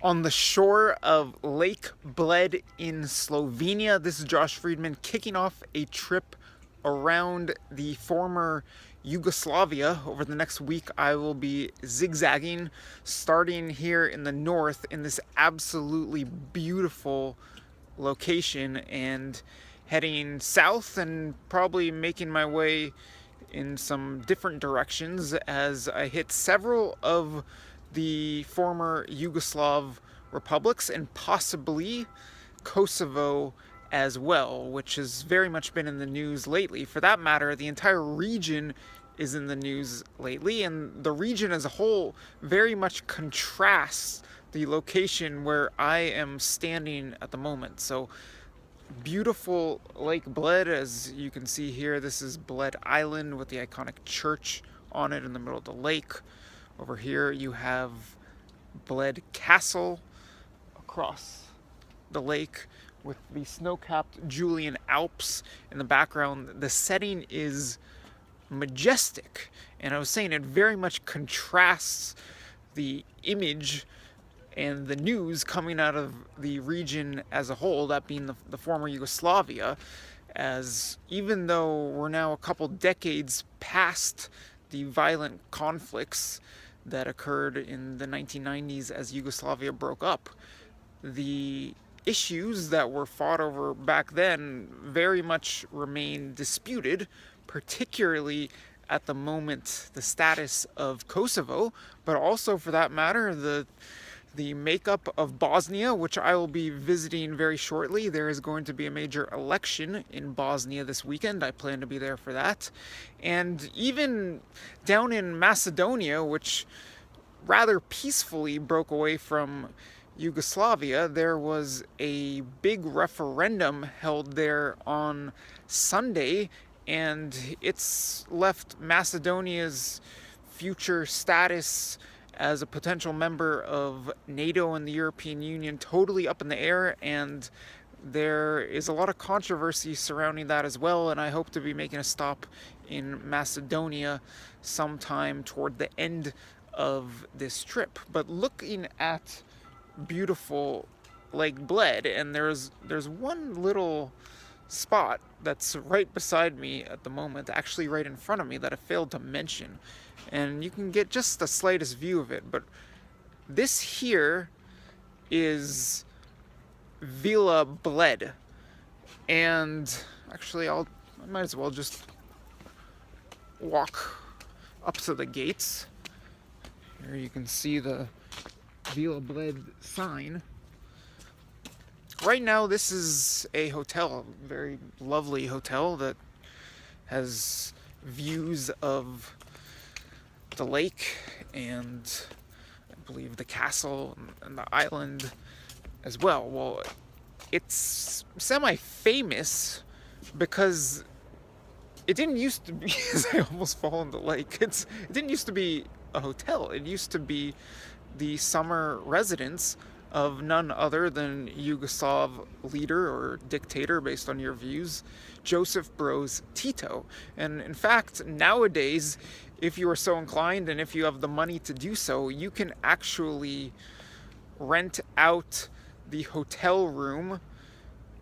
On the shore of Lake Bled in Slovenia. This is Josh Friedman kicking off a trip around the former Yugoslavia. Over the next week, I will be zigzagging, starting here in the north in this absolutely beautiful location and heading south and probably making my way in some different directions as I hit several of the former Yugoslav republics and possibly Kosovo as well, which has very much been in the news lately. For that matter, the entire region is in the news lately, and the region as a whole very much contrasts the location where I am standing at the moment. So, beautiful Lake Bled, as you can see here. This is Bled Island with the iconic church on it in the middle of the lake. Over here you have Bled Castle across the lake with the snow-capped Julian Alps in the background. The setting is majestic, and I was saying it very much contrasts the image and the news coming out of the region as a whole, that being the former Yugoslavia, as even though we're now a couple decades past the violent conflicts that occurred in the 1990s as Yugoslavia broke up, the issues that were fought over back then very much remain disputed, particularly at the moment the status of Kosovo, but also for that matter the makeup of Bosnia, which I will be visiting very shortly. There is going to be a major election in Bosnia this weekend. I plan to be there for that. And even down in Macedonia, which rather peacefully broke away from Yugoslavia, there was a big referendum held there on Sunday, and it's left Macedonia's future status as a potential member of NATO and the European Union totally up in the air, and there is a lot of controversy surrounding that as well, and I hope to be making a stop in Macedonia sometime toward the end of this trip. But looking at beautiful Lake Bled, and there's one little spot that's right beside me at the moment, actually right in front of me, that I failed to mention, and you can get just the slightest view of it. But this here is Villa Bled, and actually I might as well just walk up to the gates. Here you can see the Villa Bled sign. Right now this is a hotel, a very lovely hotel that has views of the lake and I believe the castle and the island as well. Well, it's semi-famous because it didn't used to be, as I almost fall in the lake, it didn't used to be a hotel. It used to be the summer residence of none other than Yugoslav leader or dictator, based on your views, Joseph Broz Tito. And in fact, nowadays, if you are so inclined and if you have the money to do so, you can actually rent out the hotel room,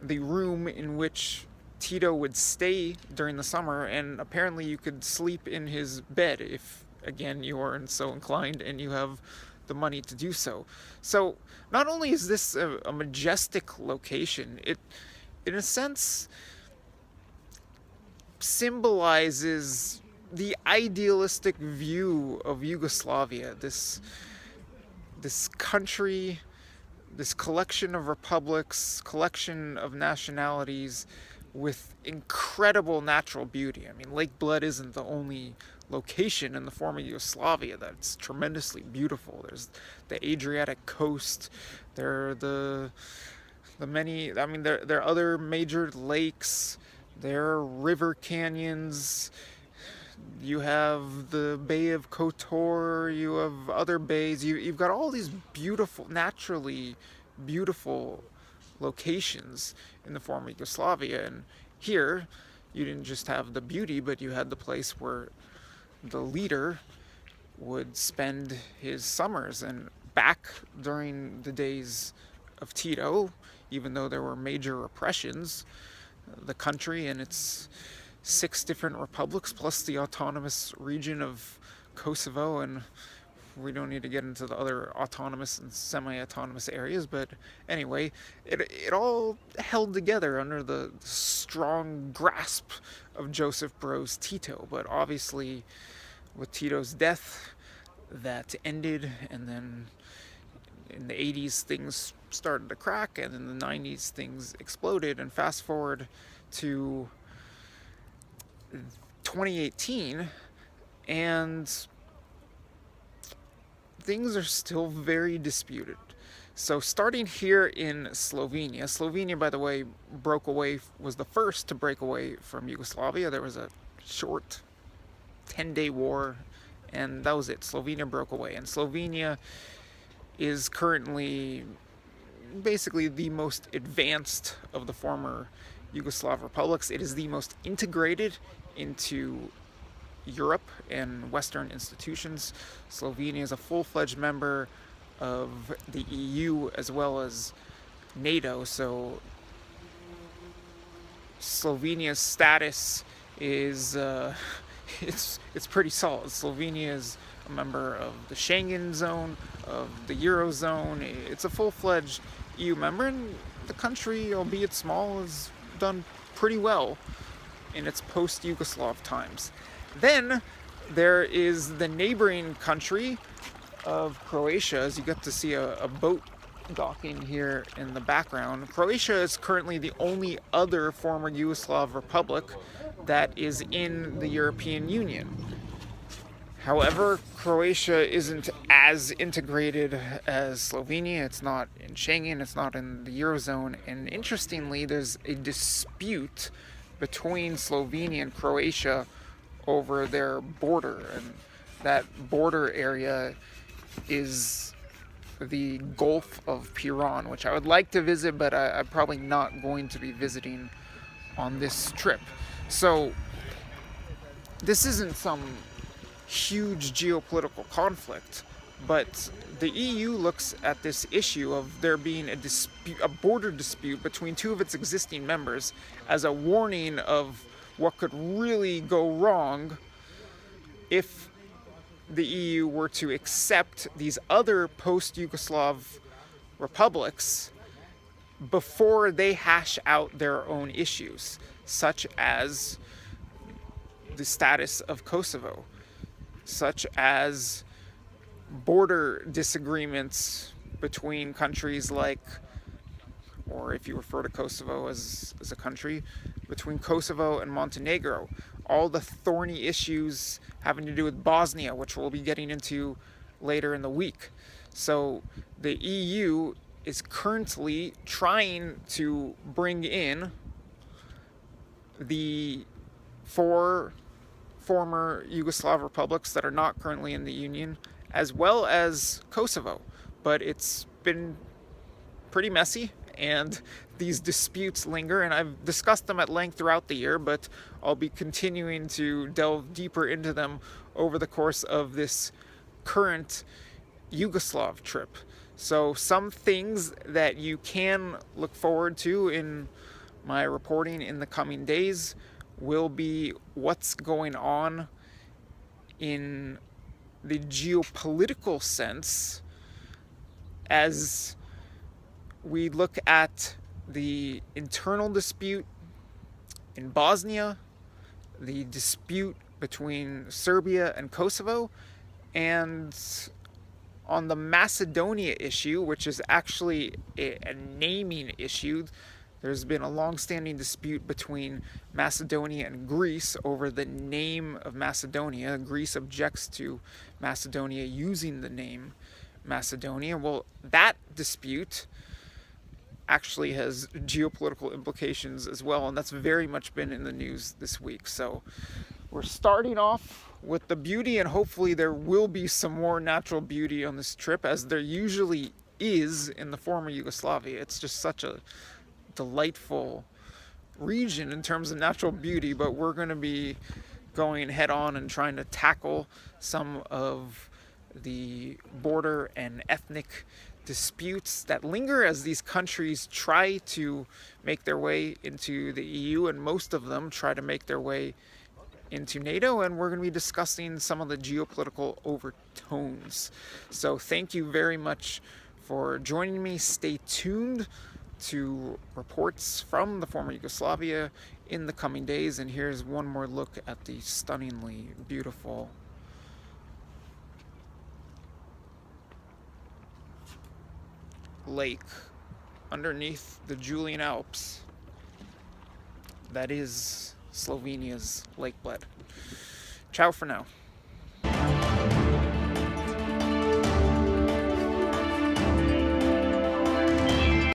the room in which Tito would stay during the summer, and apparently you could sleep in his bed if, again, you are so inclined and you have the money to do so. So not only is this a majestic location, it in a sense symbolizes the idealistic view of Yugoslavia, this country, this collection of republics, collection of nationalities with incredible natural beauty. I mean, Lake Bled isn't the only location in the former Yugoslavia that's tremendously beautiful. There's the Adriatic coast. There are the many. I mean, there are other major lakes. There are river canyons. You have the Bay of Kotor. You have other bays. You've got all these beautiful, naturally beautiful locations in the former Yugoslavia, and here you didn't just have the beauty, but you had the place where the leader would spend his summers. And back during the days of Tito, even though there were major repressions. The country and its 6 different republics, plus the autonomous region of Kosovo, and we don't need to get into the other autonomous and semi-autonomous areas, but anyway, it all held together under the strong grasp of Joseph Broz Tito. But obviously, with Tito's death, that ended, and then in the 80s things started to crack, and in the 90s things exploded. And fast forward to 2018, and things are still very disputed. So starting here in Slovenia, by the way, was the first to break away from Yugoslavia. There was a short 10-day war, and that was it. Slovenia broke away, and Slovenia is currently basically the most advanced of the former Yugoslav republics. It is the most integrated into Europe and Western institutions. Slovenia is a full-fledged member of the EU as well as NATO, so Slovenia's status is it's pretty solid. Slovenia is a member of the Schengen zone, of the Eurozone. It's a full-fledged EU member, and the country, albeit small, has done pretty well in its post-Yugoslav times. Then there is the neighboring country of Croatia, as you get to see a boat docking here in the background. Croatia is currently the only other former Yugoslav republic that is in the European Union. However, Croatia isn't as integrated as Slovenia. It's not in Schengen, it's not in the Eurozone, and interestingly, there's a dispute between Slovenia and Croatia over their border, and that border area is the Gulf of Piran, which I would like to visit, but I'm probably not going to be visiting on this trip. So this isn't some huge geopolitical conflict, but the EU looks at this issue of there being a border dispute between 2 of its existing members as a warning of what could really go wrong if the EU were to accept these other post-Yugoslav republics before they hash out their own issues, such as the status of Kosovo, such as border disagreements between countries like, or if you refer to Kosovo as a country, between Kosovo and Montenegro. All the thorny issues having to do with Bosnia, which we'll be getting into later in the week. So the EU is currently trying to bring in the 4 former Yugoslav republics that are not currently in the Union, as well as Kosovo. But it's been pretty messy, and these disputes linger, and I've discussed them at length throughout the year, but I'll be continuing to delve deeper into them over the course of this current Yugoslav trip. So some things that you can look forward to in my reporting in the coming days will be what's going on in the geopolitical sense as we look at the internal dispute in Bosnia, the dispute between Serbia and Kosovo, and on the Macedonia issue, which is actually a naming issue. There's been a long-standing dispute between Macedonia and Greece over the name of Macedonia. Greece objects to Macedonia using the name Macedonia. Well, that dispute actually has geopolitical implications as well, and that's very much been in the news this week. So we're starting off with the beauty, and hopefully there will be some more natural beauty on this trip, as there usually is in the former Yugoslavia. It's just such a delightful region in terms of natural beauty, but we're going to be going head on and trying to tackle some of the border and ethnic disputes that linger as these countries try to make their way into the EU, and most of them try to make their way into NATO, and we're going to be discussing some of the geopolitical overtones. So thank you very much for joining me. Stay tuned to reports from the former Yugoslavia in the coming days, and here's one more look at the stunningly beautiful lake underneath the Julian Alps that is Slovenia's Lake Bled. Ciao for now.